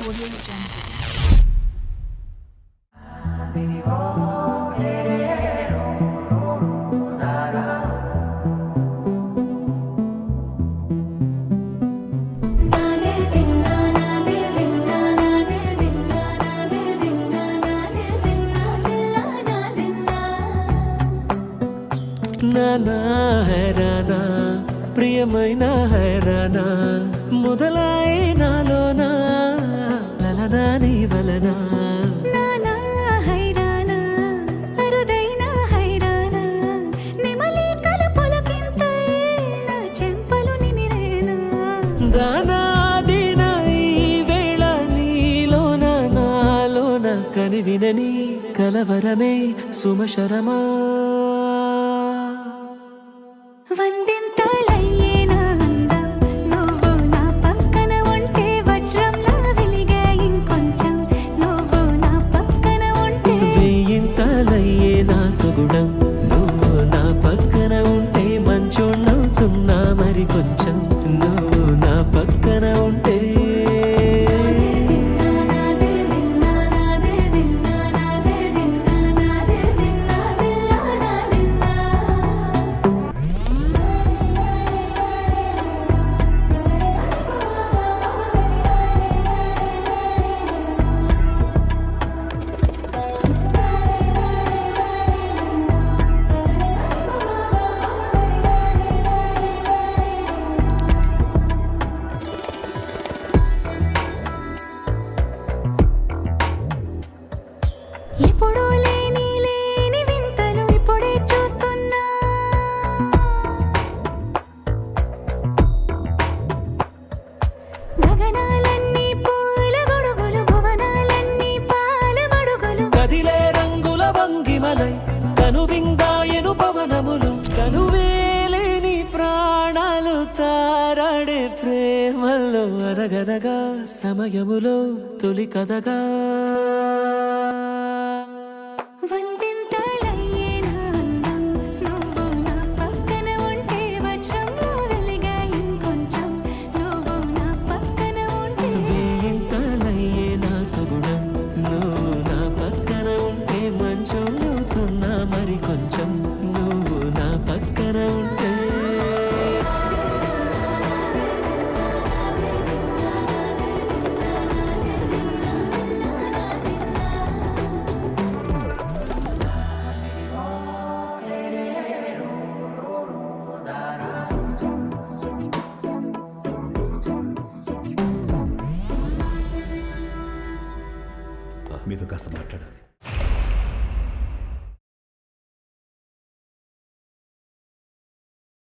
Audio Jungle. నానా హైరానా ప్రియమైన హైరానా మొదలాయి నాలోనా లలనా నీ వలనా నానా హైరానా అరుదైన హైరానా నెమలి కలపులకింతై నా చెంపలు నిమిరేనా దానాదిన ఈ వేళ నీలోన నాలోన కనివినని కలవరమే సుమశరమా వందింతలయ్యేనా అందం నువ్వు నా పక్కన ఉంటే వజ్రంలా వెలిగే ఇంకొంచెం నువ్వు నా పక్కన ఉంటే వేయింతలయ్యే నా సుగుణం నువ్వు నా పక్కన ఉంటే మంచోళ్ళవుతున్నా మరి కొంచెం నువ్వు నా పక్కన ఉంటే ఎప్పుడూ లేని వింతలు ఇప్పుడే చూస్తున్నా గగనాలన్నీ పూల గొడుగులు భువనాలన్నీ పాల మడుగులు కదిలే రంగుల భంగిమలై కనువిందాయను పవనములు కనువేలేని ప్రాణాలు తారాడే ప్రేమల్లో అనగనగా సమయములో తొలి కథగా వందింతలయ్యేనా అందం నువ్వు నా పక్కన ఉంటే వజ్రంలా వెలిగే ఇంకొంచెం నువ్వు నా పక్కన ఉంటే వేయింతలయ్యే నా సుగుణం నువ్వు నా పక్కన ఉంటే మంచోళ్ళవుతున్నా మరి కొంచెం నువ్వు నా పక్కన ఉంటే మీతో కాస్త మాట్లాడాలి.